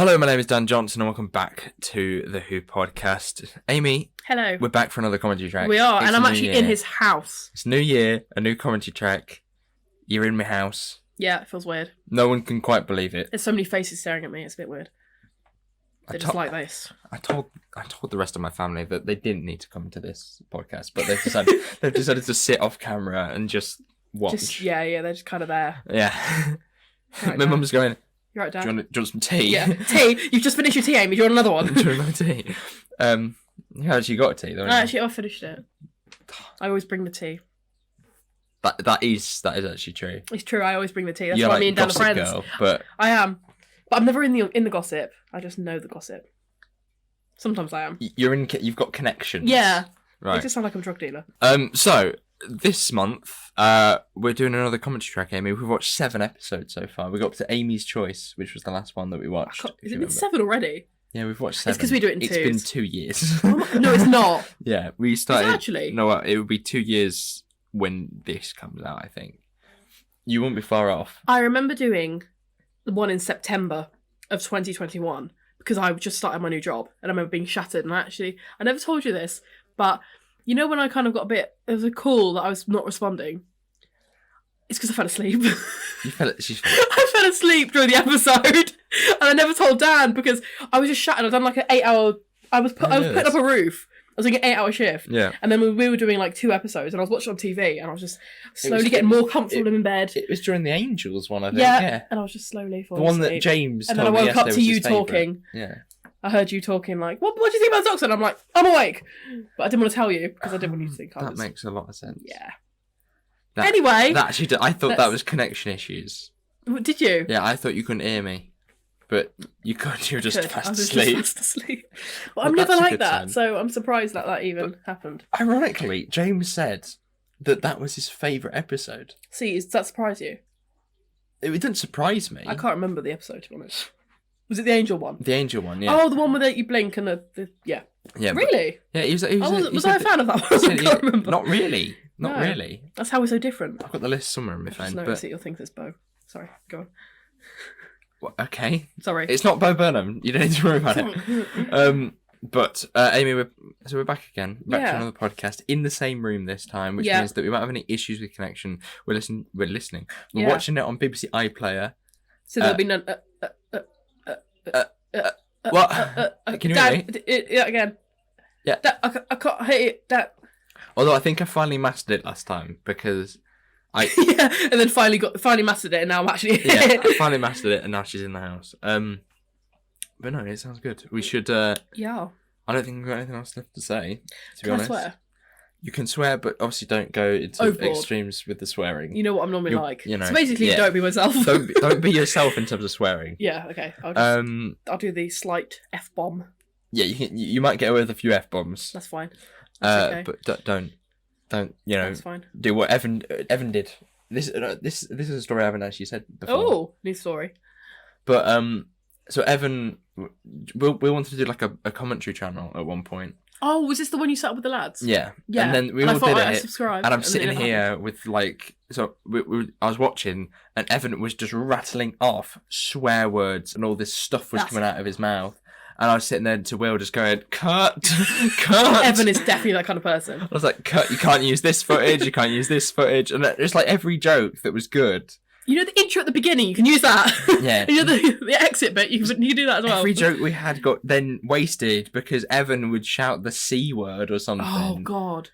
Hello, my name is Dan Johnson and welcome back to the Who podcast. Amy, Hello. we're back for another commentary track. We are, It's and a I'm new actually year. in his house. It's New Year, a new commentary track. You're in my house. Yeah, it feels weird. No one can quite believe it. There's so many faces staring at me, it's a bit weird. They're just like this. I told the rest of my family that they didn't need to come to this podcast, but they've decided to sit off camera and just watch. Yeah, they're just kind of there. Yeah. Right, My Dad. mum's going, You're right, do Dad. you want some tea? Yeah, tea. You've just finished your tea, Amy. Do you want another one? Do you want another tea? You actually got a tea, though. Actually, I finished it. I always bring the tea. That is actually true. It's true, I always bring the tea. That's You're why like me and Dan are Gossip friends. Girl, but I am. But I'm never in the gossip. I just know the gossip. Sometimes I am. you've got connections. Yeah. It Right. just sounds like I'm a drug dealer. So this month, we're doing another commentary track, Amy. We've watched 7 episodes so far. We got up to Amy's Choice, which was the last one that we watched. Has if it you been remember. 7 already? Yeah, we've watched 7. It's 'cause we do it in It's been twos. 2 years. No, it's not. Yeah, we started. actually? No, it would be 2 years when this comes out, I think. You won't be far off. I remember doing the one in September of 2021 because I just started my new job and I remember being shattered. And I never told you this, but you know when I kind of got it was a call that I was not responding? It's because I fell asleep. I fell asleep during the episode and I never told Dan because I was just shattered. I'd done like an 8-hour, I was putting up a roof. I was doing an 8-hour shift. Yeah. And then we were doing like 2 episodes and I was watching on TV and I was just slowly getting more comfortable in bed. It was during the Angels one, I think. Yeah. And I was just slowly The falling one asleep. that James And told then I me woke up yesterday to was you his favourite. talking. Yeah. I heard you talking like, what do you think about Zoxon? And I'm like, I'm awake. But I didn't want to tell you because I didn't want you to think I That was... makes a lot of sense. Yeah. That- Anyway. That actually, I thought that Let's- was connection issues. Did you? Yeah, I thought you couldn't hear me. But you could, you were just Good. fast I was asleep. just fast asleep. But Well, I'm never that's a like good that, sign. so I'm surprised that even happened. Ironically, James said that was his favourite episode. See, does that surprise you? It didn't surprise me. I can't remember the episode, to be honest. Was it the Angel one? The Angel one, yeah. Oh, the one where you blink and yeah. Yeah, but- Really? yeah, he was Was I a fan of that one? I can't remember. Not really. Not No. really. That's how we're so different. I've got the list somewhere in my I just phone. noticed But that you'll think it's Bo. Sorry, go on. okay, Sorry. it's not Bo Burnham. You don't need to worry about it. But Amy, we're back again, back to Yeah. another podcast in the same room this time, which Yeah. means that we might have any issues with connection. We're listening. We're Yeah. watching it on BBC iPlayer. So there'll be none. What? Can you hear me? Yeah, again. Yeah. Dad, I can't hear it. Dad. Although I think I finally mastered it last time because Yeah, and then finally mastered it, and now I'm actually yeah, here. I finally mastered it, and now she's in the house. But no, it sounds good. We should. Yeah. I don't think we've got anything else left to say. To be Can I honest, swear? you can swear, but obviously don't go into Overboard. extremes with the swearing. You know what I'm normally You're- like. you know, so basically, yeah. don't be myself. don't be yourself in terms of swearing. Yeah. Okay. I'll do the slight f bomb. Yeah, you might get away with a few f bombs. That's fine. That's okay. But don't you know That's fine. do what Evan did. This is a story I haven't actually said before. Oh, new story. But so Evan, we wanted to do like a commentary channel at one point. Oh, was this the one you set up with the lads? Yeah. Yeah. And then we I all thought did I it. subscribed, And I'm and sitting then it here with like, so I was watching, and Evan was just rattling off swear words, and all this stuff was That's- coming out of his mouth. And I was sitting there to Will, just going, "Cut, cut." Evan is definitely that kind of person. I was like, "Cut! You can't use this footage. You can't use this footage." And it's like every joke that was good. You know the intro at the beginning, you can use that. Yeah. You know the exit bit, you can do that as well. Every joke we had got then wasted because Evan would shout the C word or something. Oh God.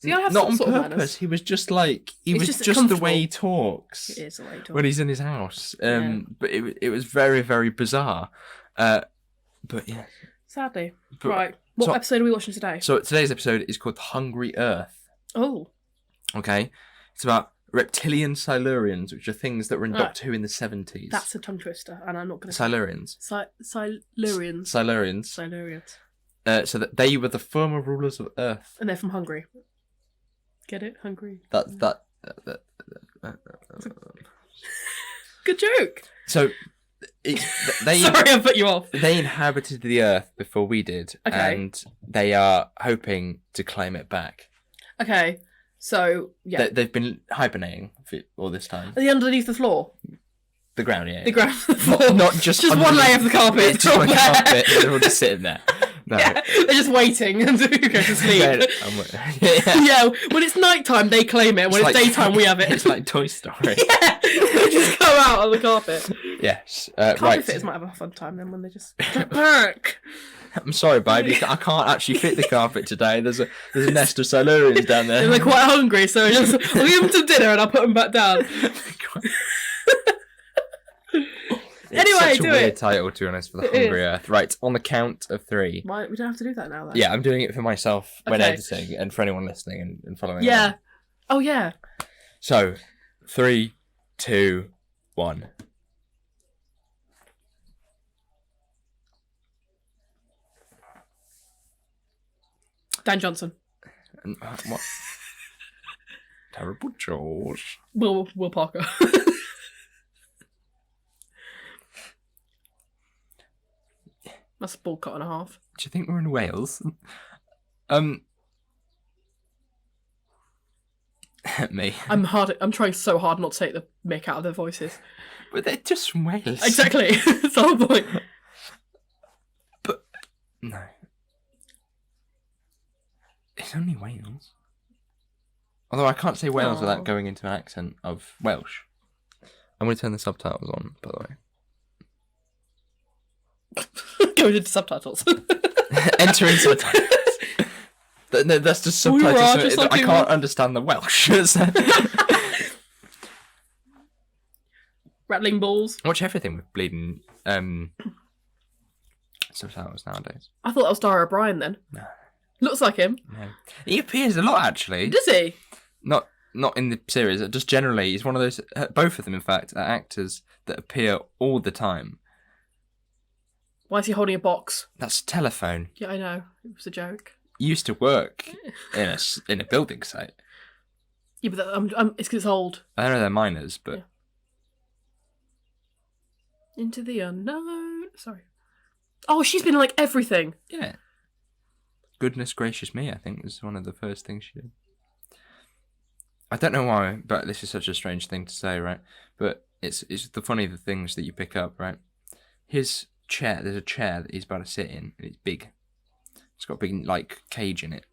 See, I have Not some on sort of purpose. manners. He was just like It's was just just the comfortable. way he talks. It is the way to When he's in his house. Yeah. But it was very, very bizarre. But yeah. Sadly. But- Right. What so- episode are we watching today? So today's episode is called Hungry Earth. Oh. Okay? It's about reptilian Silurians, which are things that were in Right. Doctor Who in the 70s. That's a tongue twister, and I'm not going to... Silurians. Silurians. Silurians. Silurians. So that they were the former rulers of Earth. And they're from Hungary. Get it? Hungary. That Good joke. So they Sorry, I put you off. they inhabited the Earth before we did, Okay. and they are hoping to claim it back. Okay, so, yeah. They've been hibernating for all this time. Are they underneath the floor? The ground, yeah. The ground floor. Not just one underneath. layer of the carpet. It's just one carpet. They're all just sitting there. No. Yeah, they're just waiting until you go to sleep. Yeah, when it's nighttime, they claim it. When it's daytime, we have it. It's like Toy Story. Yeah, they just go out on the carpet. Yes. Carpet Right. fitters might have a fun time then when they just get back. I'm sorry, babe. I can't actually fit the carpet today. There's a nest of Silurians down there. They're quite hungry, so I'll give them some dinner and I'll put them back down. It's Anyway, such a do weird it. title, to be honest, for the It Hungry Earth. Right, on the count of 3. Why we don't have to do that now, though. Yeah, I'm doing it for myself when Okay. editing and for anyone listening and following. Yeah. along. Oh yeah. So, 3, 2, 1. Dan Johnson. What? Terrible George. Will Parker. That's a ball cut and a half. Do you think we're in Wales? Me. I'm trying so hard not to take the mick out of their voices. But they're just from Wales. Exactly. That's the whole point. But no. It's only Wales. Although I can't say Wales Aw. without going into an accent of Welsh. I'm going to turn the subtitles on, by the way. Go into subtitles. Enter in subtitles. No, that's just We subtitles. are so just I like can't understand the Welsh. So- Rattling balls. Watch everything with bleeding subtitles nowadays. I thought that was Dara O'Brien then. No. Looks like him. No. He appears a lot, actually. Does he? Not in the series. Just generally, he's one of those. Both of them, in fact, are actors that appear all the time. Why is he holding a box? That's a telephone. Yeah, I know. It was a joke. He used to work in a building site. Yeah, but it's because it's old. I know they're miners, but Yeah. Into the unknown. Sorry. Oh, she's been in, like everything. yeah. Goodness gracious me, I think was one of the first things she did. I don't know why, but this is such a strange thing to say, right? But it's the things that you pick up, right? His chair, there's a chair that he's about to sit in, and it's big. It's got a big, like, cage in it.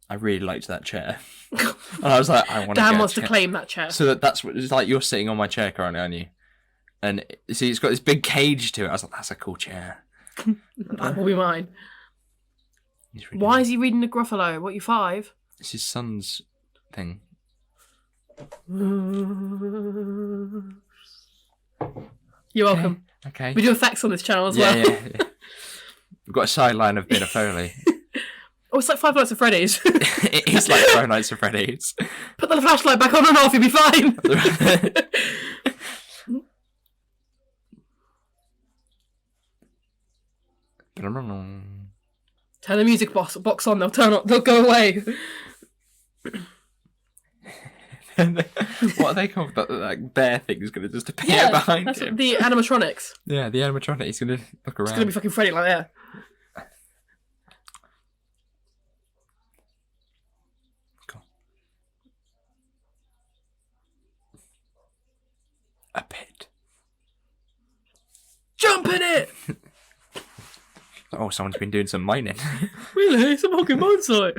I really liked that chair. And I was like, I want to Dan get wants a to chair. claim that chair. So that's what it's like. You're sitting on my chair currently, aren't you? And see, it's got this big cage to it. I was like, that's a cool chair. That will be mine. He's really Why is he reading the Gruffalo? What, you 5? It's his son's thing. You're welcome. Okay. We do effects on this channel as yeah, well. yeah. We've got a sideline of being a Foley. Oh, it's like Five Nights at Freddy's. It is like Five Nights at Freddy's. Put the flashlight back on and off, you'll be fine. Turn the music box on, they'll go away. What are they called? That like bear thing's gonna just appear behind that's him. the animatronics. Yeah, the animatronic. He's gonna look around. It's gonna be fucking Freddy like that. Cool. A pit. Jump in it! Oh, someone's been doing some mining. Really? It's a fucking mine site.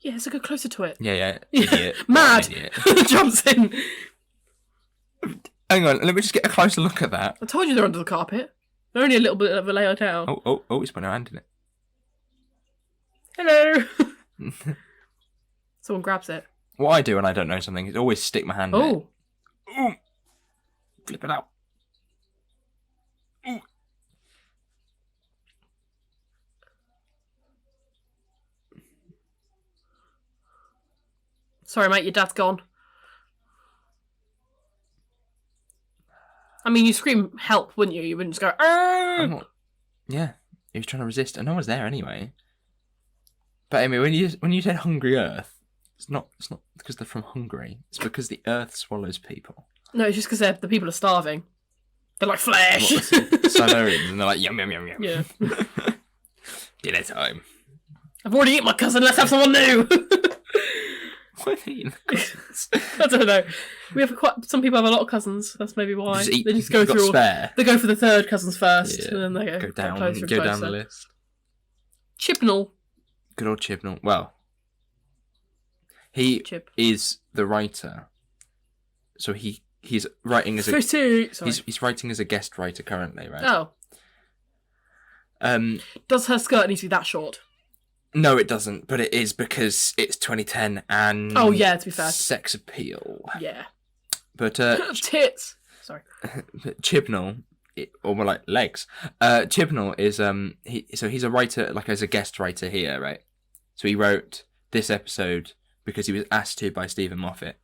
Yeah, so go closer to it. Yeah. Idiot. Mad. Idiot. Jumps in. Hang on, let me just get a closer look at that. I told you they're under the carpet. They're only a little bit of a layer down. Oh, he's put a hand in it. Hello. Someone grabs it. What I do when I don't know something is always stick my hand in it. Oh. Ooh. Flip it out. Ooh. Sorry, mate, your dad's gone. I mean, you scream help, wouldn't you? You wouldn't just go, I'm "Arr!" not- Yeah, he was trying to resist, and no one's there anyway. But Amy, when you said Hungry Earth, it's not because they're from Hungary. It's because the Earth swallows people. No, it's just because the people are starving. They're like flesh. Silurians, and they're like yum yum yum yum. Yeah. Dinner time. I've already eaten my cousin. Let's have someone new. What do you mean? I don't know. We have some people have a lot of cousins. That's maybe why Just eat, they just go you've got through. spare. They go for the third cousins first, Yeah. and then they Go get down, closer and go down closer. the list. Chibnall. Good old Chibnall. Well, he Chib. is the writer, so he's writing as a Sorry. he's writing as a guest writer currently, right? Oh. Um, Does her skirt need to be that short? no, it doesn't, but it is because it's 2010 and Oh yeah, to be fair. sex appeal. Yeah. But Tits. Sorry. Chibnall, or more like legs. Chibnall is he's a writer, like as a guest writer here, right? So he wrote this episode because he was asked to by Stephen Moffat,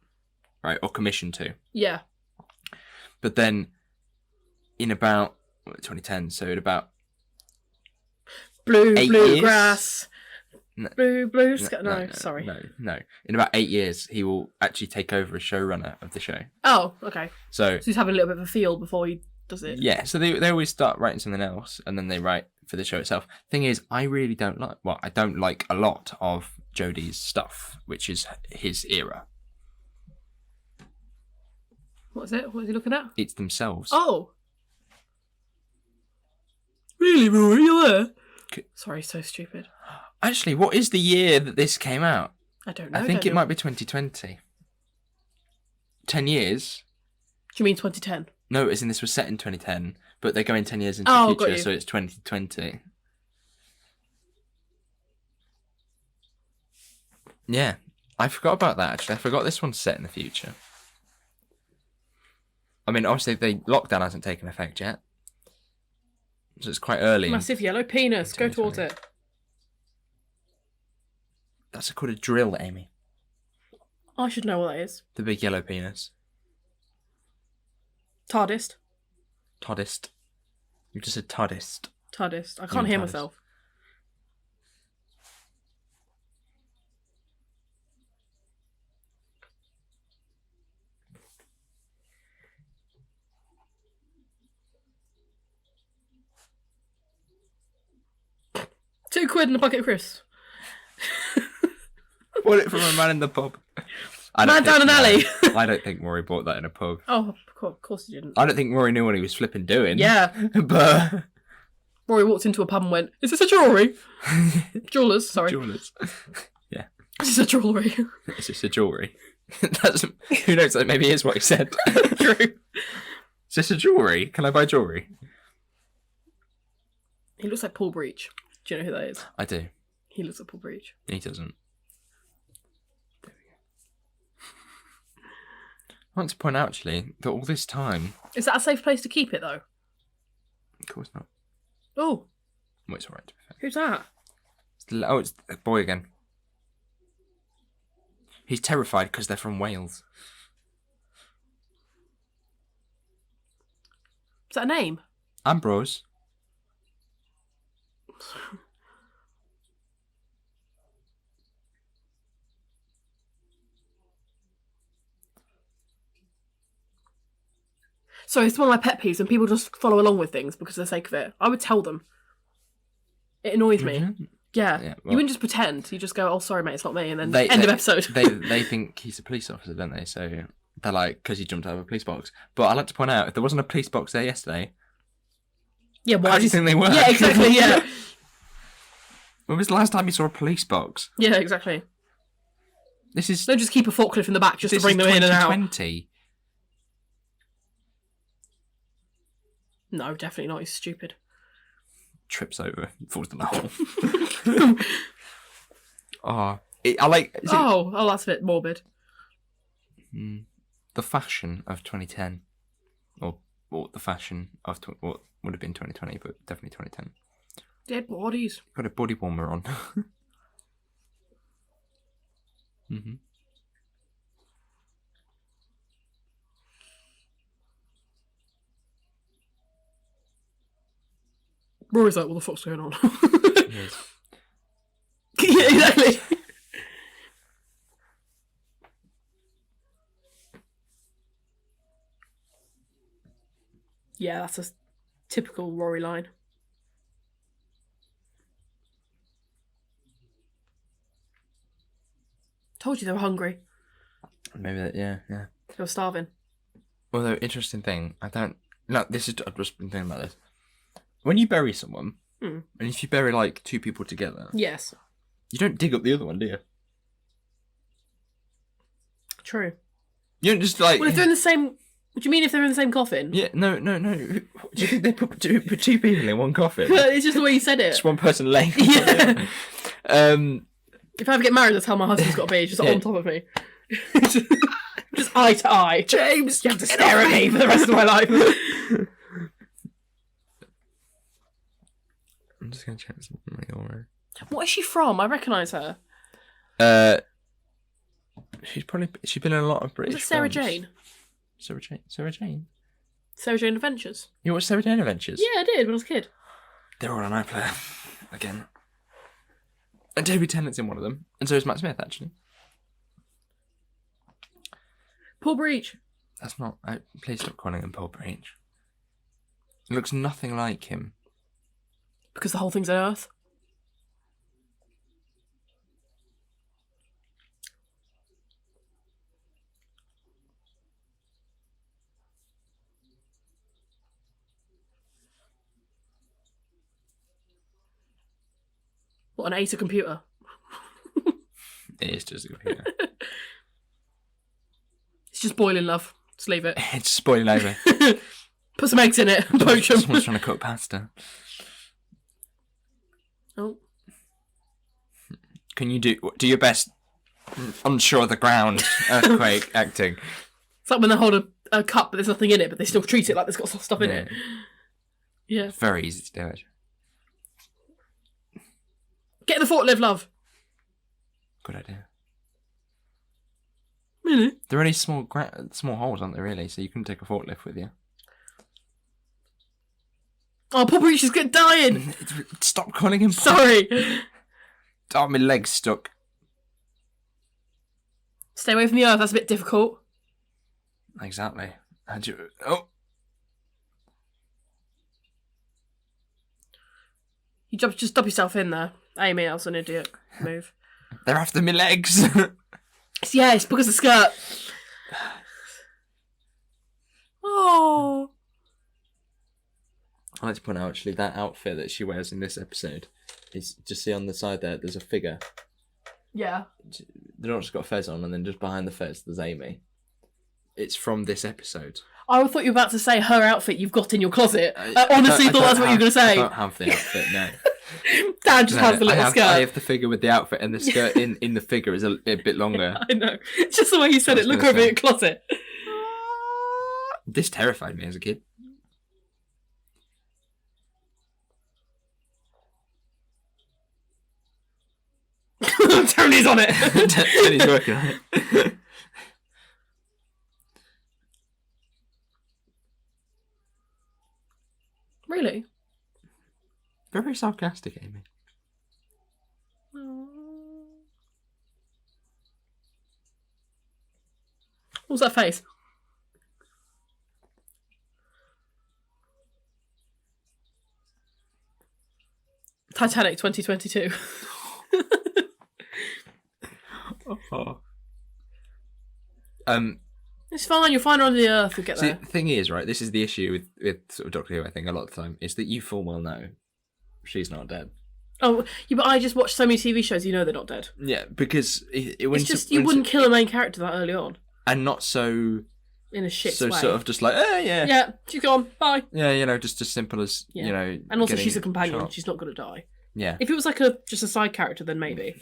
right, or commissioned to. Yeah. But then, in about 2010, so in about Blue 8 years? grass. No. Blue skirt. No, sorry. No. In about 8 years, he will actually take over as showrunner of the show. Oh, okay. So So he's having a little bit of a feel before he does it. yeah, so they always start writing something else, and then they write for the show itself. Thing is, I really don't like. Well, I don't like a lot of Jodie's stuff, which is his era. What is it? What is he looking at? It's themselves. Oh. Really, Rory? You're there? Sorry, so stupid. Actually, what is the year that this came out? I don't know. I think it might be 2020. 10 years. Do you mean 2010? No, as in this was set in 2010, but they're going 10 years into Oh, the got future, you. so it's 2020. Yeah, I forgot about that, actually. I forgot this one's set in the future. I mean, obviously, the lockdown hasn't taken effect yet, so it's quite early. Massive yellow penis. Go towards it. That's called a drill, Amy. I should know what that is. The big yellow penis. TARDIS. Toddist. You just said toddist. TARDIS. I can't hear TARDIS. myself. £2 and a bucket of crisps. Bought it from a man in the pub. Man down an alley. I don't think Rory bought that in a pub. Oh, of course he didn't. I don't think Rory knew what he was flipping doing. Yeah. But Rory walked into a pub and went, "Is this a jewellery?" Jewellers, sorry. jewelers. Is this a jewellery? It's just a jewellery. That's who knows, that maybe is what he said. True. Is this a jewellery? Can I buy jewellery? He looks like Paul Breach. Do you know who that is? I do. He looks like Paul Breach. He doesn't. There we go. I want to point out, actually, that all this time... Is that a safe place to keep it, though? Of course not. Oh, Well, it's alright, to be fair. who's that? It's the boy again. He's terrified because they're from Wales. Is that a name? Ambrose. So it's one of my pet peeves when people just follow along with things because of the sake of it. I would tell them. It annoys me. Mhm. Yeah. Yeah, You well- wouldn't just pretend. You just go, "Oh, sorry, mate, it's not me," and then They- end of they- episode. They think he's a police officer, don't they? So they're like, because he jumped out of a police box. But I'd like to point out, if there wasn't a police box there yesterday, Yeah, why? how do you think they were? Yeah, exactly. Yeah. When was the last time you saw a police box? Yeah, exactly. This is Don't just keep a forklift in the back just to this bring is them in and out. 2020. No, definitely not. He's stupid. Trips over, falls down the hole. I like Oh, that's a bit morbid. the fashion of 2010, or the fashion of what would have been 2020, but definitely 2010. Dead bodies. Got a body warmer on. Rory's like, "What the fuck's going on?" Yes. Yeah, exactly. Yeah, that's a typical Rory line. told you they were hungry. Maybe that. Yeah. They were starving. Although, interesting thing, no, this is, I've just been thinking about this. When you bury someone, and if you bury like two people together, Yes. you don't dig up the other one, do you? True. You don't just like. Well, if they're in the same... What do you mean if they're in the same coffin? Yeah, no. Do you think they put two people in one coffin? It's just the way you said it. Just one person laying. Yeah. If I ever get married, that's how my husband's got to be. Just on top of me. Just eye to eye. James, You have to stare at me for the rest of my life. I'm just gonna check something already. What is she from? I recognise her. She's been in a lot of British. Was it Sarah films. Jane? Sarah Jane. Sarah Jane Adventures. You watched Sarah Jane Adventures? Yeah, I did when I was a kid. They're all on iPlayer again. And Toby Tennant's in one of them, and so is Matt Smith actually. Paul Breach. That's not. Please stop calling him Paul Breach. He looks nothing like him. Because the whole thing's on Earth. What, an ATA computer? It is just a computer. It's just boiling, love. Just leave it. It's spoiling over. Put some eggs in it. Poach them. Someone's trying to cook pasta. Oh. Can you do your best unsure of the ground earthquake acting? It's like when they hold a cup but there's nothing in it, but they still treat it like there's got stuff in it. Yeah. It's very easy to do it. Get in the forklift, love. Good idea. Really? There are only small holes, aren't there, really? So you can take a forklift with you. Oh, Paul Breach is dying. Stop calling him Paul. Sorry. Oh, my leg's stuck. Stay away from the earth. That's a bit difficult. Exactly. How'd you... Oh. You just stop yourself in there. Amy, I was an idiot. Move. They're after me legs. Yeah, it's because of the skirt. Oh. I like to point out, actually, that outfit that she wears in this episode is, just see on the side there's a figure. Yeah. They've not just got a fez on, and then just behind the fez there's Amy. It's from this episode. I thought you were about to say her outfit you've got in your closet. I honestly thought that's what you were going to say. I don't have the outfit, no. Dan just has the little skirt. I have the figure with the outfit, and the skirt in the figure is a bit longer. I know. It's just the way you said it. Look over your closet. This terrified me as a kid. Tony's on it. Tony's working on it. Really? Very sarcastic, Amy. What's that face? Titanic 2022. Oh. It's fine, you'll find her under the earth, we'll get See, there. the thing is, right, this is the issue with sort of Doctor Who, I think, a lot of the time, is that you full well know she's not dead. Oh, yeah, but I just watched so many TV shows, you know they're not dead. Yeah, because It's just, you wouldn't kill a main character that early on. And not so... In a shit so way. sort of just like, yeah. Yeah, she's gone, bye. Yeah, you know, just as simple as, Yeah. you know... And also getting she's a companion, shot. she's not going to die. Yeah. If it was like just a side character, then maybe.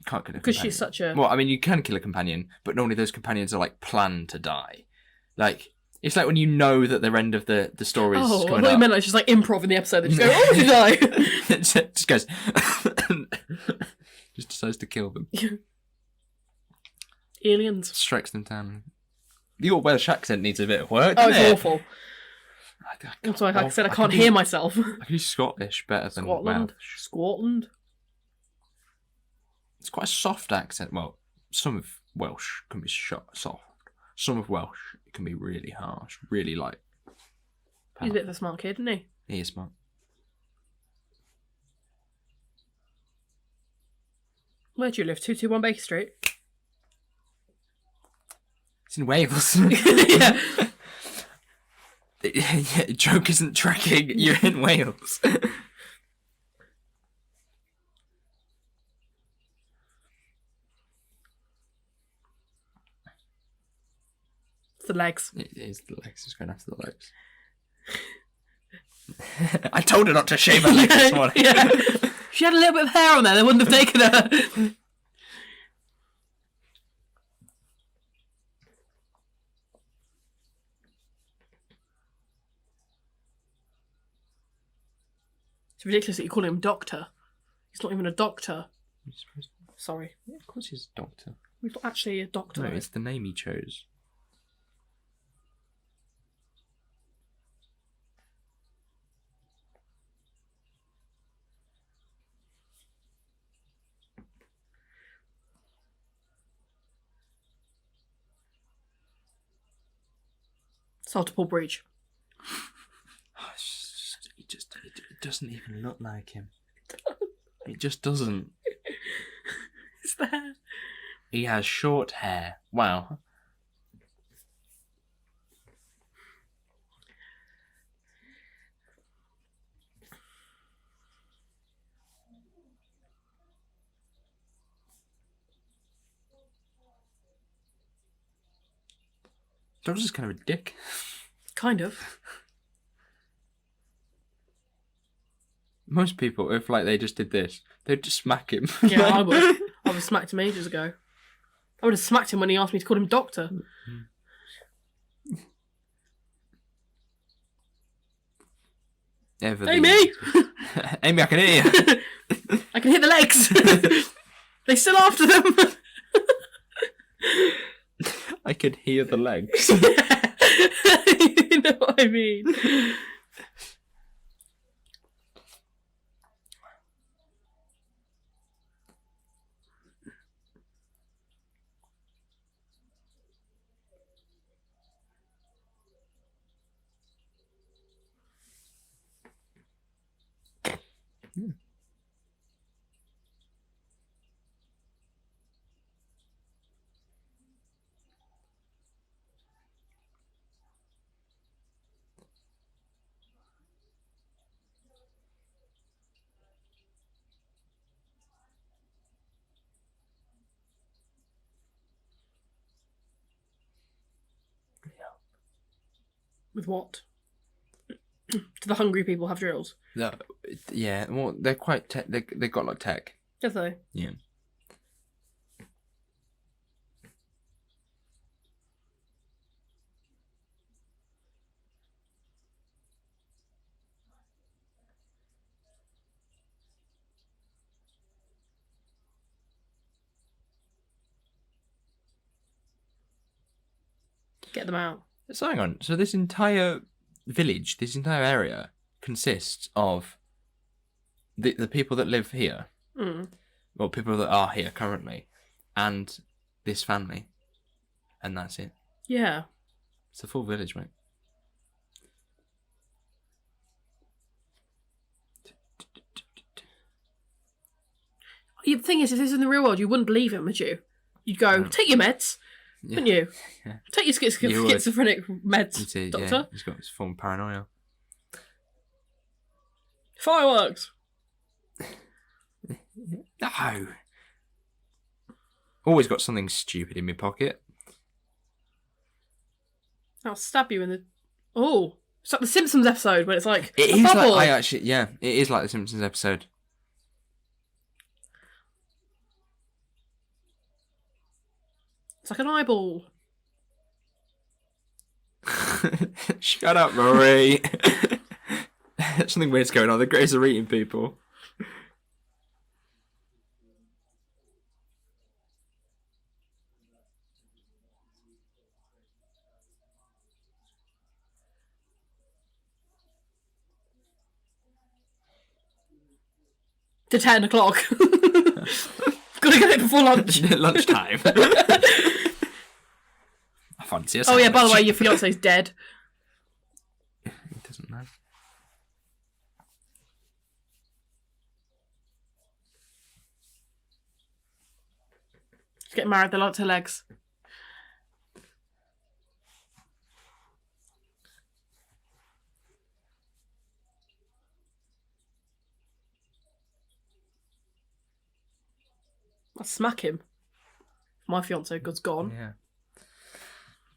Can't kill a Because companion. she's such a... Well, I mean, you can kill a companion, but normally those companions are, like, planned to die. Like, it's like when you know that the end of the story is Oh, I coming thought you up. meant like she's like improv in the episode. They just go, oh, she died. Just goes... just decides to kill them. Aliens. Strikes them down. Your Welsh accent needs a bit of work, Oh, doesn't it's it? awful. That's why, like I said, I can't can hear do- myself. I can do Scottish better than Scotland. Welsh. Scotland. It's quite a soft accent. Well, some of Welsh can be soft. Some of Welsh can be really harsh, really like... He's a bit of a smart kid, isn't he? He is smart. Where do you live? 221 Baker Street? It's in Wales. Yeah. Yeah, joke isn't tracking. You're in Wales. It's the legs. It is the legs. It's going after the legs. I told her not to shave her legs this morning. Yeah. She had a little bit of hair on there. They wouldn't have taken her. It's ridiculous that you call him doctor. He's not even a doctor. Sorry. Yeah, of course he's a doctor. He's not actually a doctor. No, it's the name he chose. Saltpole Bridge. It doesn't even look like him. It just doesn't. It's there. He has short hair. Wow. Doc's just kind of a dick. Kind of. Most people, if like they just did this, they'd just smack him. Yeah, I would. I would have smacked him ages ago. I would have smacked him when he asked me to call him doctor. Amy! Amy, I can hear you. I can hear the legs. They still after them. I could hear the legs. You know what I mean? With what? Do the hungry people have drills? No, yeah, well, they're quite they've got like tech. Do they? Yeah. Get them out. So hang on. So this entire village, this entire area, consists of the people that live here, well, people that are here currently, and this family, and that's it. Yeah. It's a full village, mate. The thing is, if this is in the real world, you wouldn't believe him, would you? You'd go, take your meds, wouldn't you? Yeah. Take your You would. schizophrenic meds, Yeah, doctor. he's got his form of paranoia. Fireworks. No. Always got something stupid in my pocket. I'll stab you in the... Oh. It's like the Simpsons episode where it's like It a is bubble. like it is like the Simpsons episode. It's like an eyeball. Shut up, Rory. Something weird's going on. The Greys are eating people. To 10 o'clock. Gotta get it before lunch. Lunchtime. I fancy a Oh yeah, by the way, sandwich. your fiance's dead. It doesn't know. She's getting married, they liked her legs. I'd smack him. My fiance was gone. Yeah.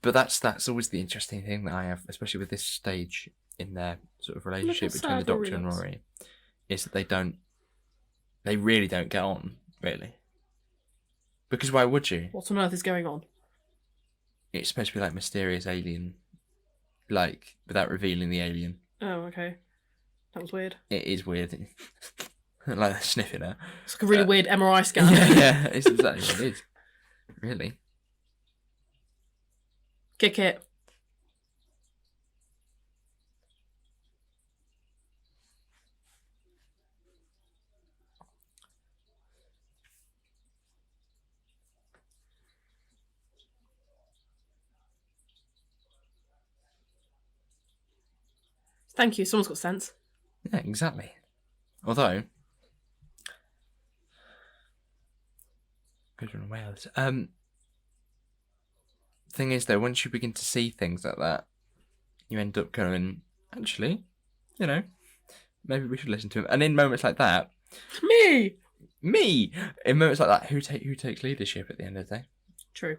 But that's always the interesting thing that I have, especially with this stage in their sort of relationship Little between the sad Doctor and Oreos. Rory, is that they really don't get on, really. Because why would you? What on earth is going on? It's supposed to be like mysterious alien, like without revealing the alien. Oh, okay. That was weird. It is weird. Like they're sniffing her. It's like a really weird MRI scan. Yeah, it's exactly what it is. Really. Kick it. Thank you. Someone's got sense. Yeah, exactly. Although, because we're in Wales. Thing is, though, once you begin to see things like that, you end up going, actually, you know, maybe we should listen to him. And in moments like that, Me! in moments like that, who takes leadership at the end of the day? True.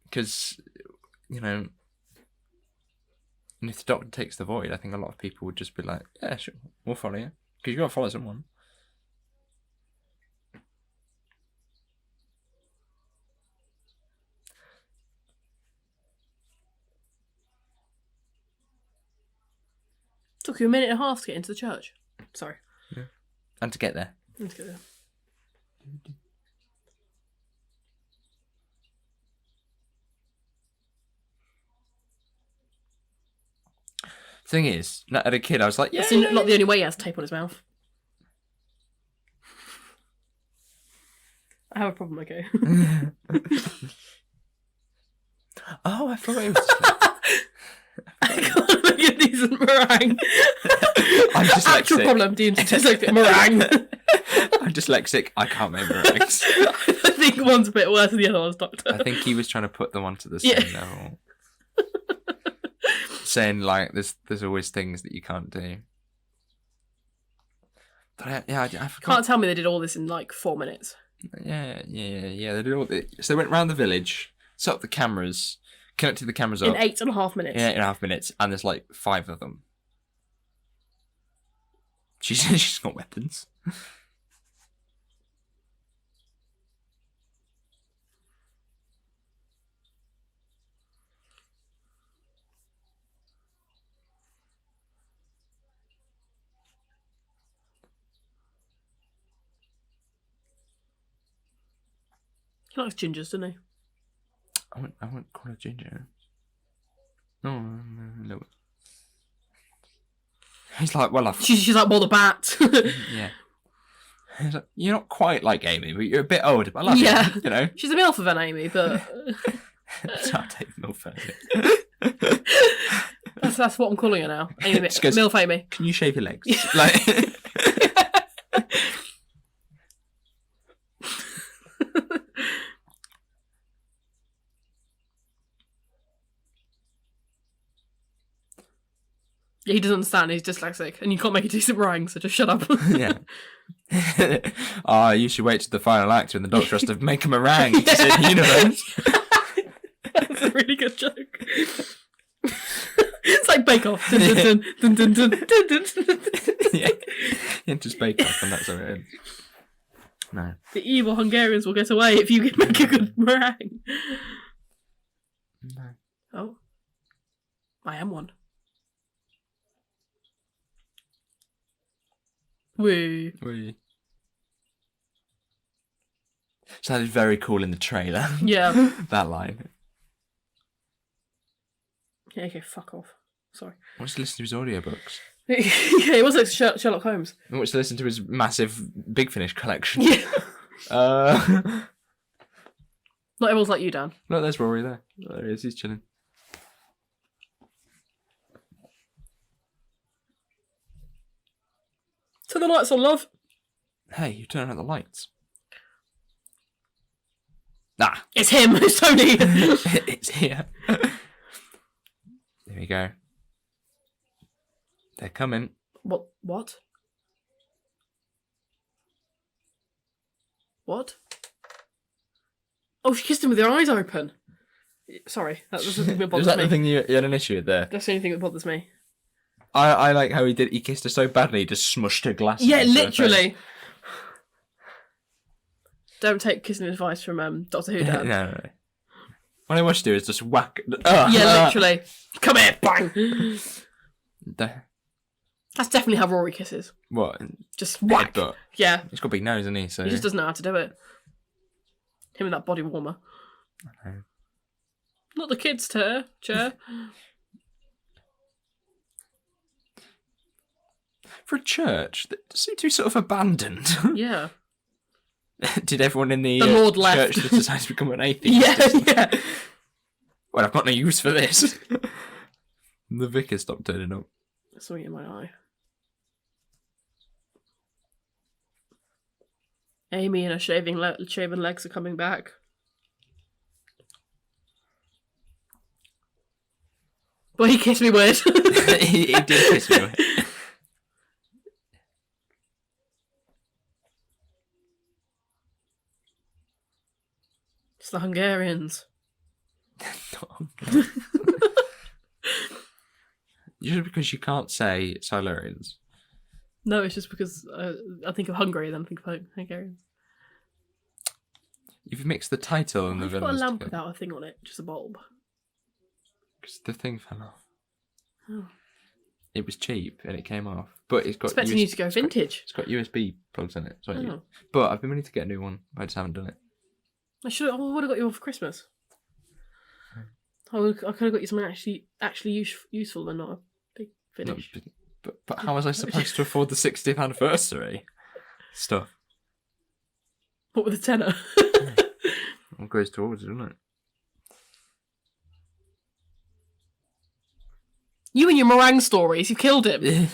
Because, you know, and if the Doctor takes the void, I think a lot of people would just be like, yeah, sure, we'll follow you. Because you've got to follow someone. Took you a minute and a half to get into the church. Sorry. And to get there. Let's go there. Thing is, as a kid, I was like, yeah, That's not the only way he has tape on his mouth. I have a problem, okay? Oh, I forgot it was. I can't make a decent meringue. I'm dyslexic. Actual problem, the dyslexic meringue. I'm dyslexic. I can't make meringues. I think one's a bit worse than the other one's, Doctor. I think he was trying to put them onto the same level. Saying like, there's always things that you can't do. But I forgot. Can't tell me they did all this in like 4 minutes. Yeah. They did all. So they went round the village, set up the cameras, connected the cameras In up 8.5 minutes. in 8.5 minutes, and there's like 5 of them. She's got weapons. He likes gingers, doesn't he? I wouldn't call her Ginger. No. He's like, well, She's like, well, the bat. yeah. He's like, you're not quite like Amy, but you're a bit older. But I love Yeah. you, you know. She's a MILF of an Amy, but So I'll take MILF. that's what I'm calling her now. Amy, She goes, MILF Amy. Can you shave your legs? Like. Yeah, he doesn't understand. He's dyslexic, and you can't make a decent meringue, so just shut up. Yeah. You should wait to the final act and the Doctor has to make a meringue to save the universe. That's a really good joke. It's like Bake Off. Dun, dun, dun, dun, dun, dun, dun, dun, dun. Yeah, just Bake Off and that's how it ends. No. The evil Hungarians will get away if you can make a good meringue. No. Oh. I am one. Woo. Sounded very cool in the trailer. Yeah. That line. Yeah, okay, fuck off. Sorry. Wants to listen to his audiobooks. Yeah, he was like Sherlock Holmes. He wants to listen to his massive Big Finish collection. Yeah. Not Not everyone's like you, Dan. there's Rory there. There he is, he's chilling. Turn the lights on, love. Hey, you turn out the lights. Nah. It's him. It's Tony. It's here. There we go. They're coming. What? What? Oh, she kissed him with her eyes open. Sorry, that was the thing that Was bothers that me. the thing you had an issue with there? That's the only thing that bothers me. I like how he kissed her so badly, he just smushed her glasses. Yeah, into her literally. face. Don't take kissing advice from Doctor Who, Dad. No. What I want to do is just whack. Yeah, literally. Come here, bang. That's definitely how Rory kisses. What? Just whack. Headbutt. Yeah, He's got a big nose, hasn't he? So he just doesn't know how to do it. Him and that body warmer. I know. Not the kids' chair. For a church, that seemed to be sort of abandoned. Yeah. Did everyone in the Lord left. church that decides to become an atheist? Yeah. Well, I've got no use for this. The vicar stopped turning up. Something in my eye. Amy and her shaven legs are coming back. But he kissed me weird. he did kiss me. It's the Hungarians. Just because you can't say Silurians. No, it's just because I think of Hungary, then I think of Hungarians. You've mixed the title and the I've got a villains lamp together. without a thing on it, just a bulb. 'Cause the thing fell off. Oh. It was cheap and it came off. But it's got Expecting you to go vintage. It's got USB plugs in it. So Oh. But I've been meaning to get a new one, but I just haven't done it. I would have got you one for Christmas. I could have got you something actually useful and not a big finish. But how was I supposed to afford the 60th anniversary stuff? What with a tenner? It goes towards it, doesn't it? You and your meringue stories, you killed him.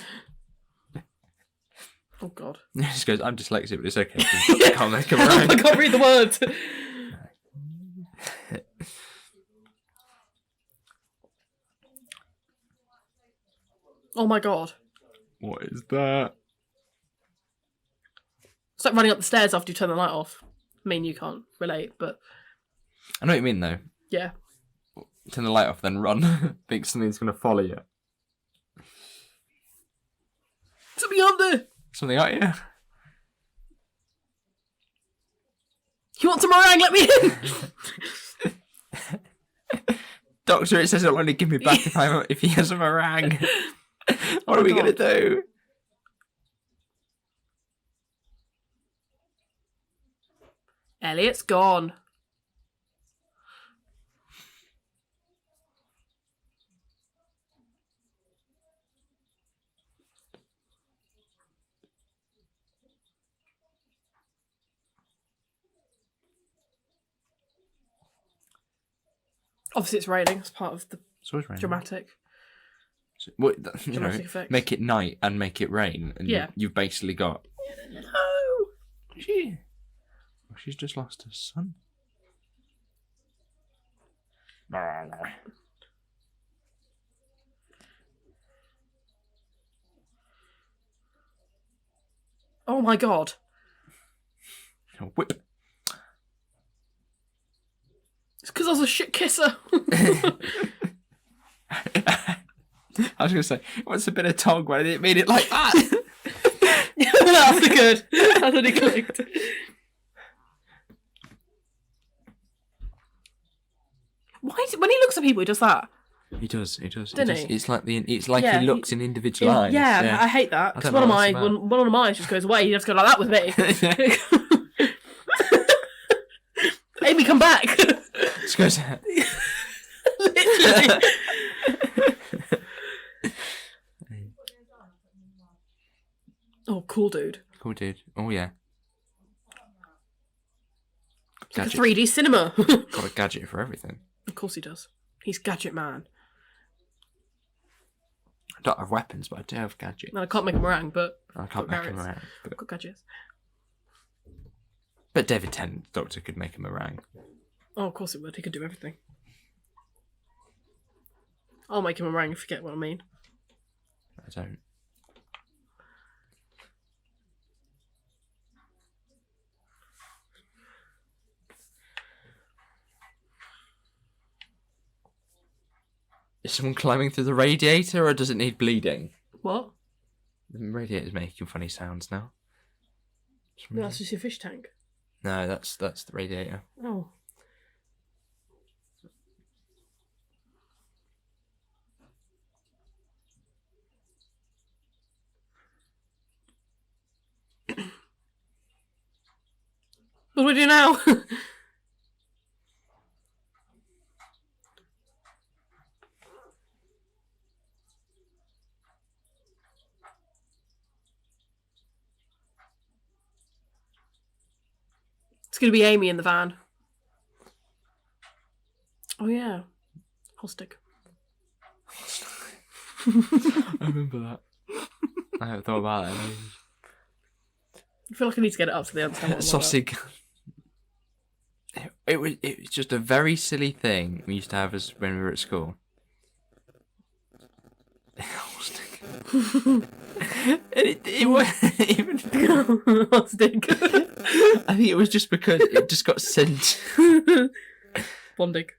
Oh God. He just goes, I'm dyslexic, but it's okay. I can't make a I rhyme. can't read the words. Oh my God. What is that? It's like running up the stairs after you turn the light off. I mean, you can't relate, but I know what you mean, though. yeah. Turn the light off, then run. Think something's going to follow you. Something up there. Something out you? You want some meringue? Let me in. Doctor, it says it'll only give me back if he has a meringue. What are we going to do? Elliot's gone. Obviously, it's raining. It's part of the It's always raining. dramatic. What, you know, Dramatic effects. make it night and make it rain, and Yeah. you've basically got. No. She's just lost her son. Oh my God. Whip. It's because I was a shit kisser. I was going to say, what's a bit of tongue when I didn't mean it like that? That's good. That's when it clicked. When he looks at people, he does that. He does. Doesn't he? It's like Yeah, he looks in individual eyes. Yeah, I hate that. I Because don't one know of what my that's about. one of my eyes just goes away. He just goes like that with me. Amy, come back. Just goes, Literally. Oh, cool, dude. cool dude. Oh yeah. It's like a Gadget. 3D cinema. Got a gadget for everything. Of course he does. He's Gadget Man. I don't have weapons, but I do have gadgets. No, I can't make a meringue, but I can't got make him gadgets. around. I've got gadgets. But David Tennant, Doctor, could make him a meringue. Oh, of course it would. He could do everything. I'll make him a meringue if you get what I mean. I don't. Is someone climbing through the radiator, or does it need bleeding? What? The radiator's making funny sounds now. No, that's just your fish tank. No, that's the radiator. Oh. What do we do now? It's going to be Amy in the van. Oh, yeah. Hostig. I remember that. I haven't thought about that. I feel like I need to get it up so they understand what I'm on Sausage. It was just a very silly thing we used to have as when we were at school. it wasn't even. Hostig. I think it was just because it just got sent. Bondig.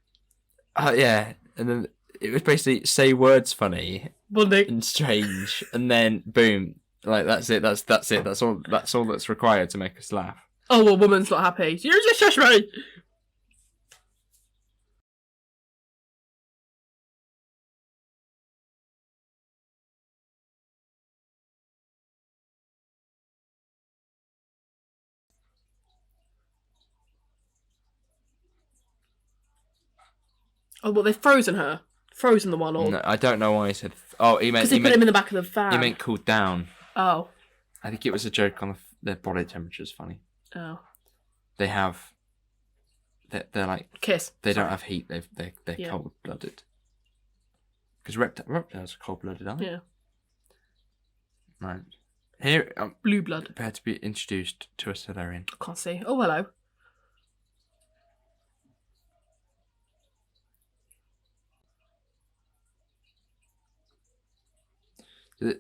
Yeah, and then it was basically say words funny Bondig. and strange, and then boom, like that's it. That's it. That's all that's required to make us laugh. Oh, well, woman's not happy. You're just shush me. Oh, well, they've frozen her. Frozen the one, or No, I don't know why he said. Oh, he meant because they put him in the back of the van. he meant cooled down. Oh. I think it was a joke on their body temperature's funny. Oh. They have. They're like Kiss. they Sorry. don't have heat. They're Yeah. cold blooded. Because reptiles are cold blooded, aren't they? Yeah. Right. Here, I'm Blue blood. prepared to be introduced to a Solarian. I can't see. Oh, hello.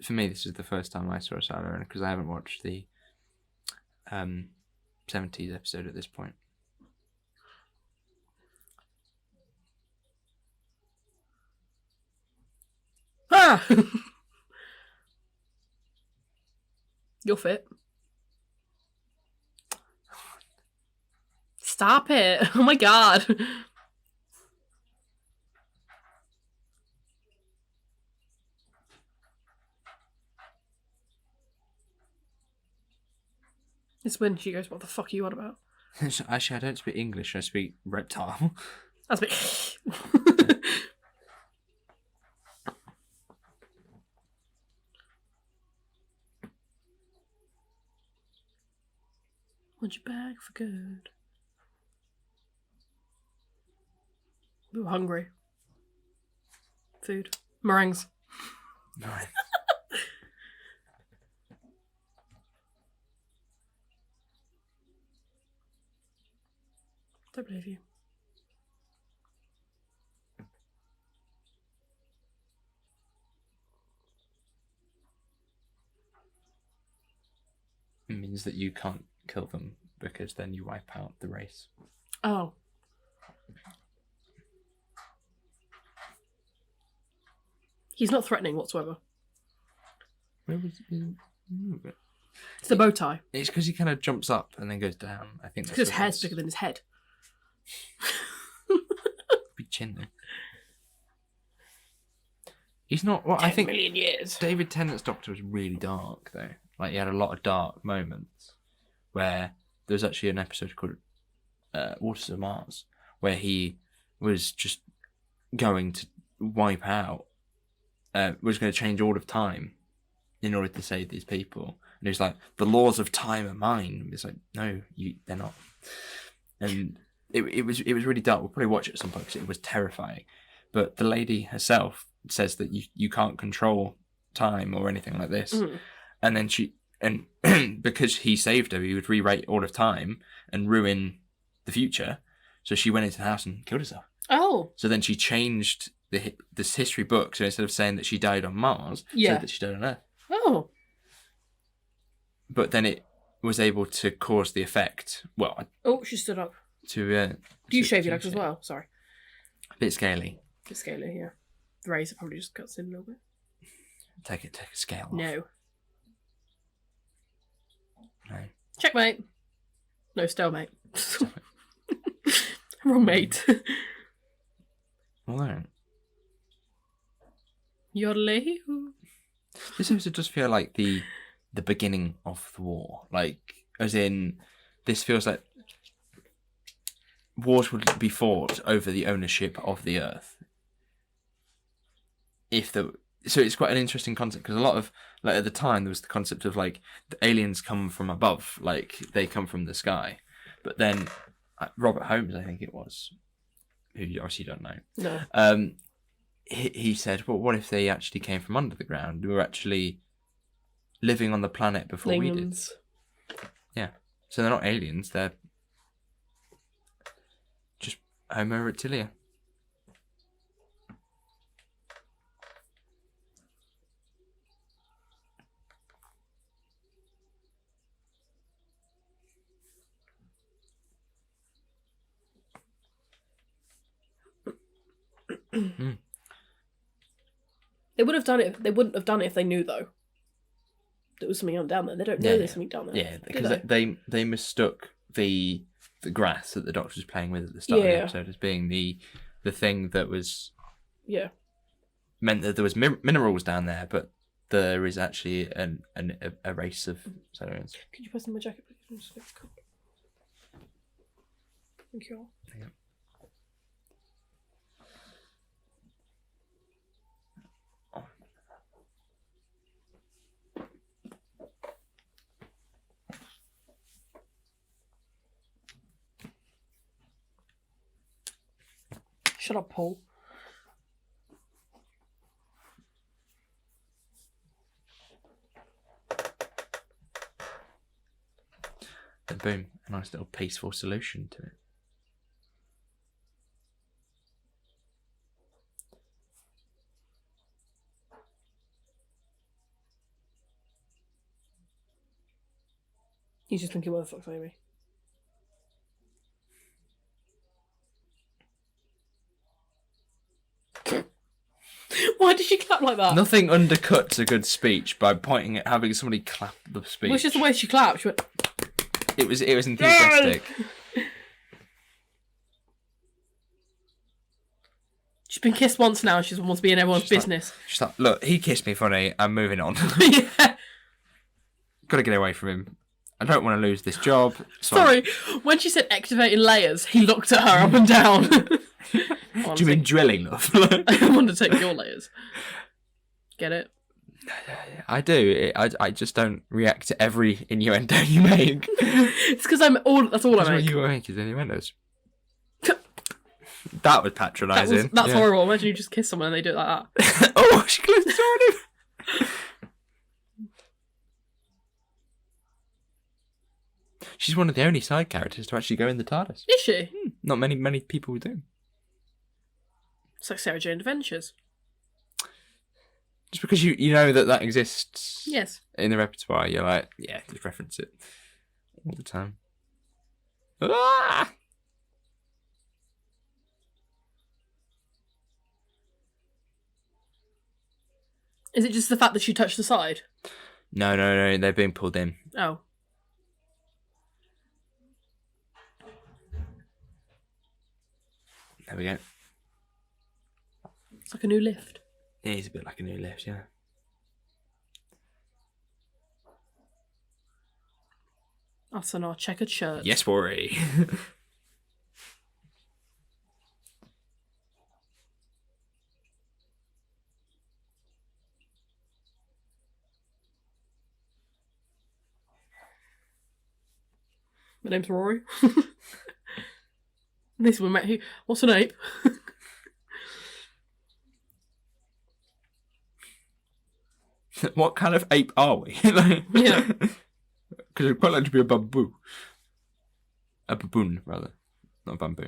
For me, this is the first time I saw a Solarian because I haven't watched the 70s episode at this point. Ah! You're fit. Stop it. Oh my god. It's when she goes, what the fuck are you on about? Actually, I don't speak English. I speak reptile. That's a bit... Want you back for good? We were hungry. Food. Meringues. Right. Don't believe you. It means that you can't kill them because then you wipe out the race. Oh. He's not threatening whatsoever. Where was it? It's the bow tie. It's because he kind of jumps up and then goes down. I think that's Because his what it hair's is. bigger than his head. Big chin though. He's not. Well, I 10 think million years. David Tennant's Doctor was really dark though. Like he had a lot of dark moments where there was actually an episode called Waters of Mars where he was just going to wipe out, was going to change all of time in order to save these people. And he was like, the laws of time are mine. It's like, no, they're not. And it was really dark. We'll probably watch it at some point because it was terrifying. But the lady herself says that you can't control time or anything like this. Mm. And then because he saved her, he would rewrite all of time and ruin the future. So she went into the house and killed herself. Oh. So then she changed this history book. So instead of saying that she died on Mars, Yeah. said that she died on Earth. Oh. But then it was able to cause the effect. Well, Oh, she stood up. to Do you shave your legs as well? Sorry. A bit scaly. It's scaly, yeah. The razor probably just cuts in a little bit. Take a scale off. No. No. Checkmate. No, stalemate. Wrong mate. Well, no. Yodelay. This episode does feel like the beginning of the war. Like, as in, this feels like wars would be fought over the ownership of the Earth. So it's quite an interesting concept, because a lot of, like, at the time there was the concept of, like, the aliens come from above, like they come from the sky. But then Robert Holmes, I think it was, who you obviously don't know. No. He said, well, what if they actually came from under the ground? They were actually living on the planet before we did. Yeah. So they're not aliens, they're just Homo reptilia. They would have done it. They wouldn't have done it if they knew, though. There was something down there. They don't know there's something down there. Yeah, because they mistook the grass that the Doctor was playing with at the start of the episode as being the thing that was meant that there was minerals down there, but there is actually a race of Solarians. Could you press on my jacket, please? Thank you. Yeah. Shut up, Paul. And boom, a nice little peaceful solution to it. He's just thinking, what the fuck's Amy? Why did she clap like that? Nothing undercuts a good speech by pointing at having somebody clap the speech. Well, it's just the way she clapped. She went... It was enthusiastic. She's been kissed once now. She wants to be in everyone's business. She's like, look, he kissed me funny. I'm moving on. Yeah. Gotta get away from him. I don't want to lose this job. So Sorry, when she said activating layers, he looked at her up and down. Do you mean drilling, love? I want to take your layers. Get it? I do. I just don't react to every innuendo you make. It's because that's all That's I what make. you make is innuendos. That was patronising. That's horrible. Imagine you just kiss someone and they do it like that. Oh, she closed the door on him. She's one of the only side characters to actually go in the TARDIS. Is she? Not many people do. It's like Sarah Jane Adventures. Just because you know that exists Yes. in the repertoire, you're like, yeah, just reference it all the time. Ah! Is it just the fact that she touched the side? No, they're being pulled in. Oh. There we go. It's like a new lift. It is a bit like a new lift, yeah. Us and our checkered shirt. Yes, worry. My name's Rory. This one met who? What's her name? What kind of ape are we? Yeah. Because I'd quite like to be a bamboo. A baboon, rather. Not a bamboo.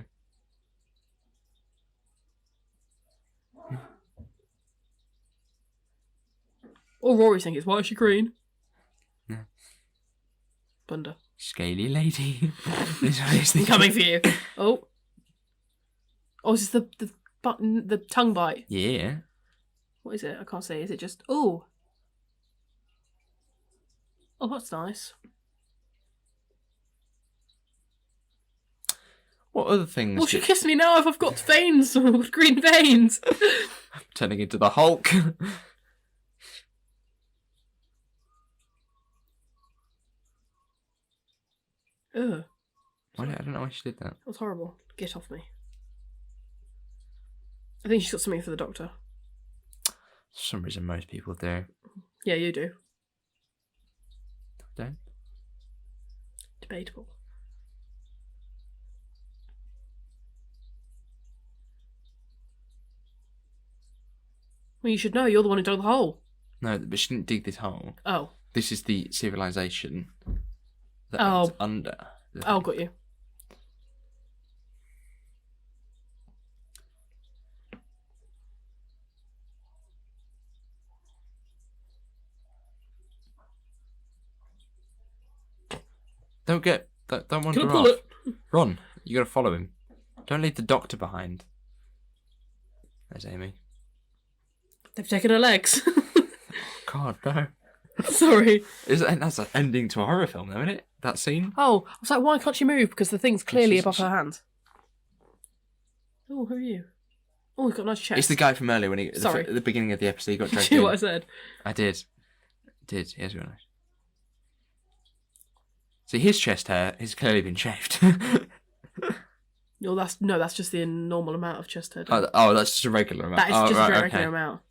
Or Rory's thinking, why is she green? Yeah. Bunda. Scaly lady. I'm coming for you. Oh. Oh, is this the button, the tongue bite? Yeah. What is it? I can't see. Is it just... Oh. Oh, that's nice. What other things? Will she kiss me now if I've got veins with green veins? I'm turning into the Hulk. Ugh. I don't know why she did that. That was horrible. Get off me. I think she's got something for the doctor. For some reason, most people do. Yeah, you do. Don't. Debatable. Well, you should know. You're the one who dug the hole. No, but she didn't dig this hole. Oh. This is the civilization that Oh. it's under. Oh, got you. Don't wander Can I off. pull it? Ron, you gotta follow him. Don't leave the doctor behind. There's Amy. They've taken her legs. God, no. Sorry. That's an ending to a horror film, though, isn't it? That scene? Oh, I was like, why can't she move? Because the thing's clearly she's- above her hand. Oh, who are you? Oh, he's got a nice chest. It's the guy from earlier when he... Sorry. At the beginning of the episode, he got Did dragged you in. what I said? I did. He has real nice. See, his chest hair has clearly been shaved. No, that's just the normal amount of chest hair. Oh, that's just a regular amount. That is oh, just right, a regular okay. amount.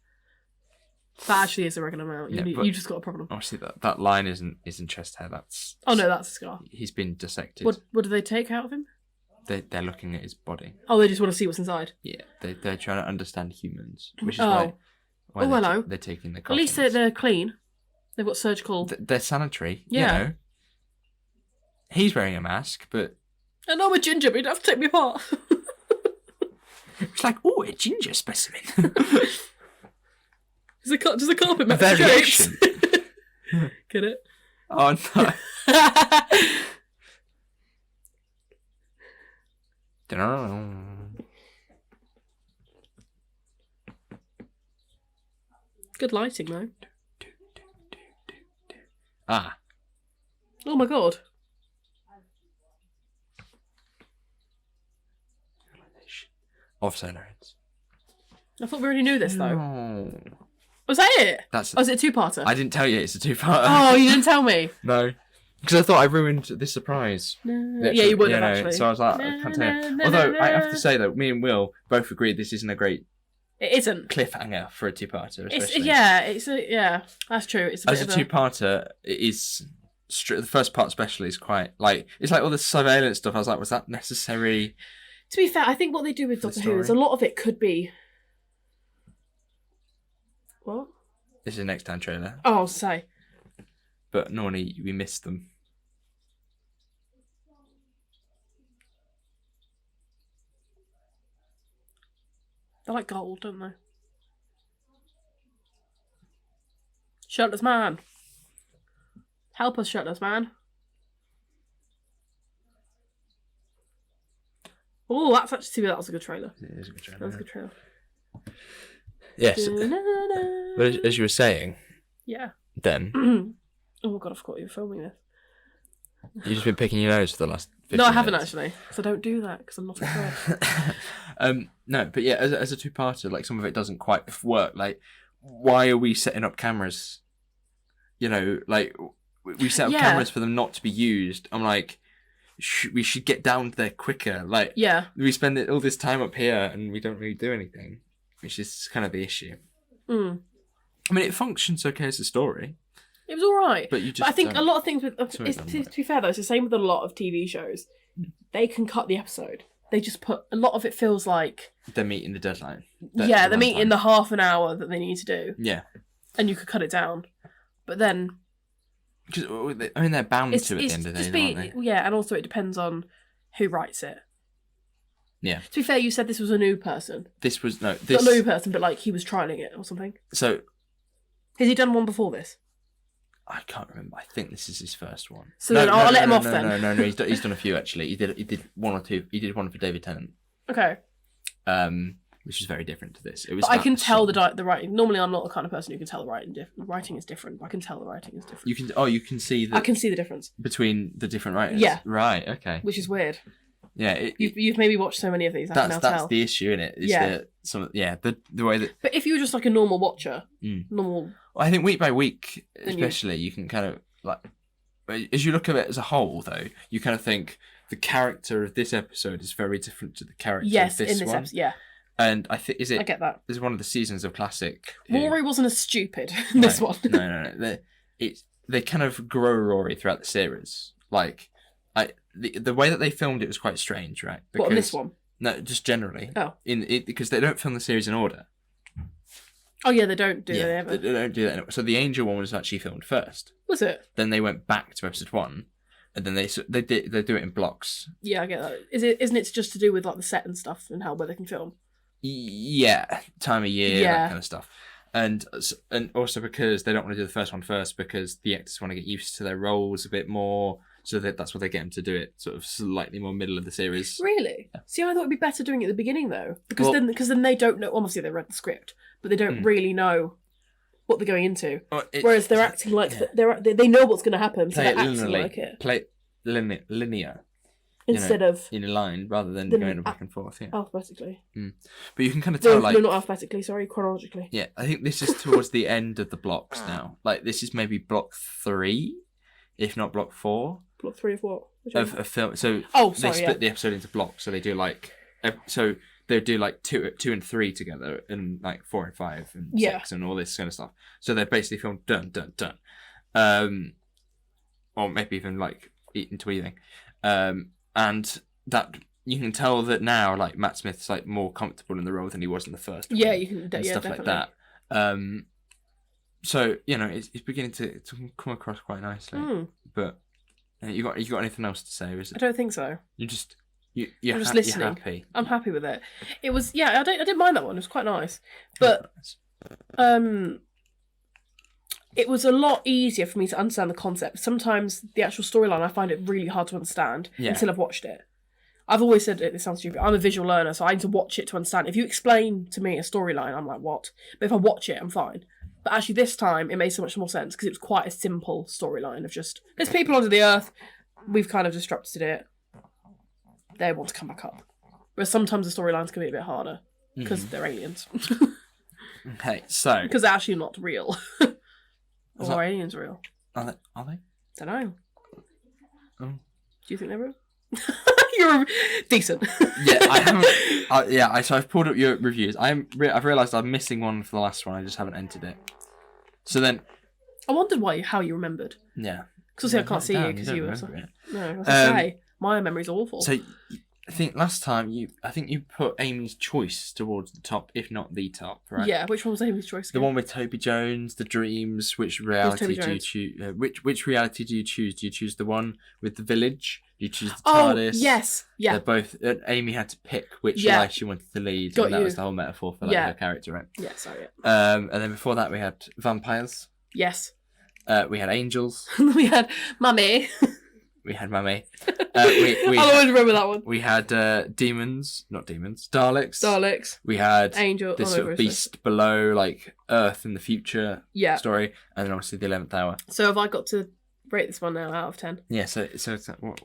That actually is a regular amount. Yeah, You but- just got a problem. Obviously, that line isn't chest hair. That's... Oh no, that's a scar. He's been dissected. What do they take out of him? They're looking at his body. Oh, they just want to see what's inside. Yeah, they're trying to understand humans, which is Oh. why Oh, hello. they're taking the At least coffins. they're clean. They've got surgical. They're sanitary. Yeah. You know. He's wearing a mask, but And I'm a ginger, but you'd have to take me apart. it's like, oh, a ginger specimen. Does the carpet A match the variation. drapes? Get it? Oh no. Good lighting, though. Ah, Oh my god. of Solarians. I thought we already knew this, though. No. Was that it? That's. Oh, is it a two-parter? I didn't tell you it's a two-part. Oh, you didn't tell me. No. Because I thought I ruined this surprise. Yeah, you would have, actually. So I was like, I can't tell you. Although I have to say though, me and Will both agreed this isn't a great It isn't. cliffhanger for a two-parter, especially. Yeah, that's true. It's a As a bit of two-parter, it is. The first part especially is quite like it's like all the surveillance stuff. I was like, was that necessary? To be fair, I think what they do with For the Doctor Who is a story. lot of it could be. What? This is the next time trailer, Oh, I'll say. but normally we miss them. They're like gold, don't they? Shirtless man. Help us, shirtless man. Oh, that's actually that was a good trailer. It is a good trailer. That was a good trailer. Yes, but as you were saying, Yeah. then Oh my god, I forgot you were filming this. you've just been picking your nose for the last. 15 No, I haven't minutes. actually. Because I don't do that because I'm not a pro. No, but yeah, as a two-parter, like some of it doesn't quite work. Like, why are we setting up cameras? You know, like we set up Yeah. cameras for them not to be used. I'm like, we should get down there quicker. Like, Yeah. we spend all this time up here and we don't really do anything, which is kind of the issue. Mm. I mean, it functions okay as a story, It was alright. but you just. But I think don't- a lot of things with Some of it doesn't to be fair though, it's the same with a lot of TV shows. They can cut the episode. They just put a lot of it feels like they're meeting the deadline. they're meeting the half an hour that they need to do, Yeah, and you could cut it down. But then because I mean they're bound it's to at the end of the just day, aren't they? yeah, and also it depends on who writes it. Yeah. To be fair, you said this was a new person, This was not a new person, but like he was trialing it or something. So Has he done one before this? I can't remember. I think this is his first one. So then I'll let him off then. No. He's done a few actually. He did one or two. He did one for David Tennant, Okay. which which is very different to this. It was. But I that can tell song. the writing. Normally, I'm not the kind of person who can tell the writing is different. But I can tell the writing is different. You can. Oh, you can see I that can see the difference, between the different writers. Yeah. Right. Okay. which is weird. Yeah. You've maybe watched so many of these. I can now That's tell. the issue in it. Is Yeah. the way that. But if you were just like a normal watcher, Mm. normal, I think week by week, Then you- especially, you can kind of like, as you look at it as a whole, though, you kind of think the character of this episode is very different to the character yes, of in this this one. episode, yeah, And I think I get that. is one of the seasons of Classic. who- Rory wasn't as stupid in this No, one. no. They kind of grow Rory throughout the series. Like, the way that they filmed it was quite strange, right? What on this one? No, just generally. Oh. Because they don't film the series in order. Oh yeah, they don't do Yeah, they ever? they don't do that. So the Angel one was actually filmed first. Was it? Then they went back to episode 1, and then they do it in blocks. Yeah, I get that. Isn't it just to do with like the set and stuff and how where they can film? Yeah, time of year, Yeah. that kind of stuff. And also because they don't want to do the first one first, because the actors want to get used to their roles a bit more, so that's why they get them to do it sort of slightly more middle of the series. Really? Yeah. See, I thought it'd be better doing it at the beginning though, because Well- then they don't know. Obviously, they read the script, but they don't really know what they're going into. Whereas they're acting like they know what's going to happen, so play they're it acting linearly, like it play it linear you know, instead of in a line rather than Then going back and forth. Yeah, alphabetically. but you can kind of No, tell like. no, not alphabetically. Sorry, chronologically. Yeah, I think this is towards the end of the blocks now. Like, this is maybe block 3, if not block 4 Block 3 of what? Which of one? a film. So Oh, they sorry. split Yeah. the episode into blocks. So they do like, so they do like 2 and 3 together, and like 4 and 5 and Yeah. 6 and all this kind of stuff. So they're basically filmed done. Or maybe even like interweaving. And that you can tell that now, like, Matt Smith's like more comfortable in the role than he was in the first Yeah, one. you can. And Yeah, stuff definitely. like that. So you know, it's beginning to come across quite nicely. But you got anything else to say? Or is I it don't think so. you're just I'm just you're listening. happy? I'm happy with it. It was I didn't mind that one. It was quite nice, but it was a lot easier for me to understand the concept. Sometimes the actual storyline I find it really hard to understand Yeah. until I've watched it. I've always said it. This sounds stupid. I'm a visual learner, so I need to watch it to understand. If you explain to me a storyline, I'm like, what? But if I watch it, I'm fine. But actually, this time it made so much more sense because it was quite a simple storyline of just there's people under the earth. We've kind of disrupted it. They want to come back up. Whereas sometimes the storylines can be a bit harder because they're aliens. Okay, so Because they're actually not real. Is Or that- are aliens real? are they? Don't know. Oh. Do you think they're real? You're decent. Yeah, I haven't. So I've pulled up your reviews. I've realised I'm missing one for the last one. I just haven't entered it. So then, I wondered how you remembered. yeah. Because I can't see you Damn, because don't you were. remember it. No, I was gonna Um, say my memory's awful. So I think last time you put Amy's Choice towards the top, if not the top, right? Yeah, which one was Amy's choice? The again? one with Toby Jones, the dreams. Which reality Toby do you Jones? choose? Which reality do you choose? Do you choose the one with the village? Do you choose the Oh TARDIS? yes, yeah, They're both. Amy had to pick which Yeah. life she wanted to lead, Got and that you. was the whole metaphor for like Yeah. her character, right? yeah. Sorry. Yeah. And then before that, we had vampires. Yes. We had angels. We had Mummy. We had Mummy. We I'll always remember that one. we had demons, not demons, Daleks. Daleks, We had Angel. this oh, no, sort of seriously. beast below, like Earth in the future Yeah. story, and then obviously the 11th hour. So have I got to rate this one now out of 10? Yeah. So it's what?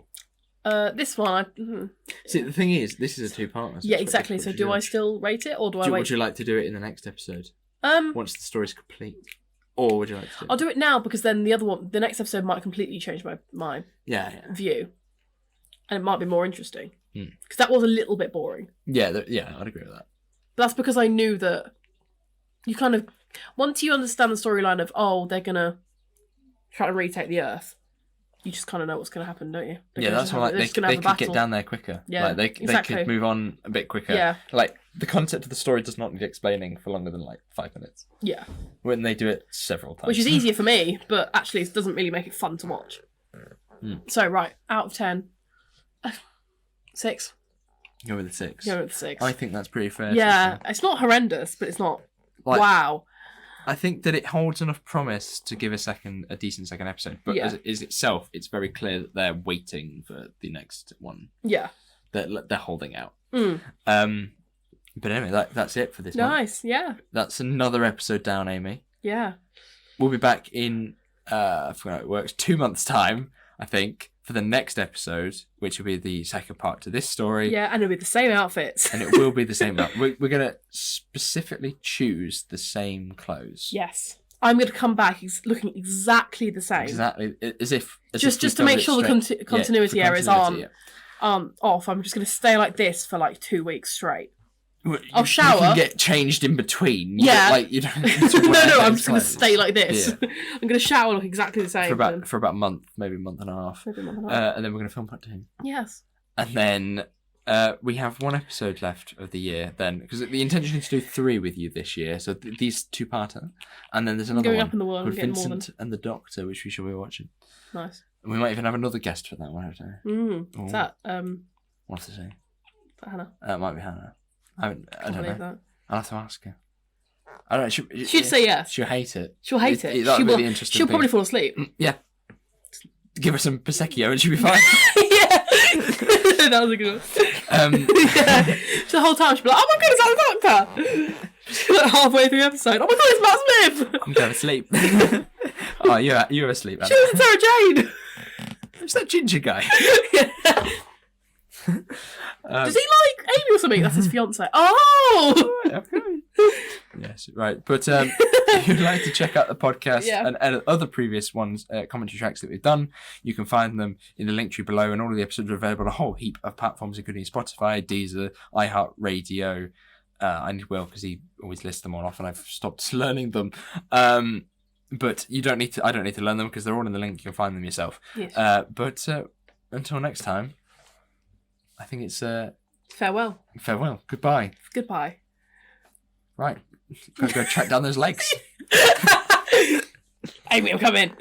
This one. See, the thing is, this is a two-parter. so Yeah, it's exactly. So difficult to do I judge. still rate it or do I Would wait? you like to do it in the next episode once the story's complete, or would you like to? I'll do it now because then the next episode might completely change my Yeah. view, and it might be more interesting Hmm. because that was a little bit boring. Yeah, I'd agree with that. But that's because I knew that you kind of once you understand the storyline of they're gonna try to retake the Earth, you just kind of know what's gonna happen, don't you? They're Yeah, gonna that's just why have- like, they're they just gonna could have a get battle. down there quicker. Yeah, like, they exactly. could move on a bit quicker. Yeah. Like the concept of the story does not need explaining for longer than like 5 minutes. Yeah, When they do it several times. which is easier for me, but actually it doesn't really make it fun to watch. Hmm. So right, out of 10, 6. Go with the 6. Go with 6. I think that's pretty fair. to Yeah, say. it's not horrendous, but it's not. Like, Wow. I think that it holds enough promise to give a decent second episode. But Yeah. as it is itself, it's very clear that they're waiting for the next one. Yeah. They're holding out. Mm. But anyway, that's it for this month. Nice. Yeah. That's another episode down, Amy. Yeah. We'll be back in, I forgot how it works, 2 months' time, I think, for the next episode, which will be the second part to this story. Yeah, and it'll be the same outfits. And it will be the same. We're going to specifically choose the same clothes. Yes. I'm going to come back looking exactly the same. Exactly. As if Just we've to done make it sure the straight. continuity Yeah, for errors continuity, aren't off. I'm just going to stay like this for like 2 weeks straight. Well, I'll You shower. can get changed in between. Yeah. You don't need to No, wear I'm those just going to clothes. stay like this. Yeah. I'm going to shower look exactly the same. For about a month, maybe a month and a half. Maybe a month and a half. And then we're going to film part 2. Yes. And then we have 1 episode left of the year then, because the intention is to do 3 with you this year. So these 2-parter, and then there's another Going one up in the world and called getting more than... Vincent and the Doctor, which we shall be watching. Nice. And we might even have another guest for that one. I don't know. What's that? What's to say? Hannah. It might be Hannah. I don't believe know. that. I'll have to ask her. I don't know. She'd say yes. She'll hate it. She'll hate it. That'd She be will. the interesting She'll thing. probably fall asleep. Yeah. Give her some Prosecco and she'll be fine. Yeah. That was a good one. Yeah. So the whole time she'll be like, oh my god, is that the Doctor? She's like halfway through the episode. Oh my god, it's Matt Smith! I'm going to sleep. Oh, you're asleep. She was Sarah Jane! Who's that ginger guy? Does he like Amy or something? That's his fiance. Oh! Okay. Yes, right. But if you'd like to check out the podcast Yeah. and other previous ones, commentary tracks that we've done, you can find them in the link tree below, and all of the episodes are available on a whole heap of platforms, including Spotify, Deezer, iHeartRadio. I need Will because he always lists them all off, and I've stopped learning them. But you don't need to. I don't need to learn them because they're all in the link. You can find them yourself. Yes. But until next time, I think it's Farewell. farewell. Goodbye. Goodbye. Right. Gotta go track down those legs. Amy, I'm coming.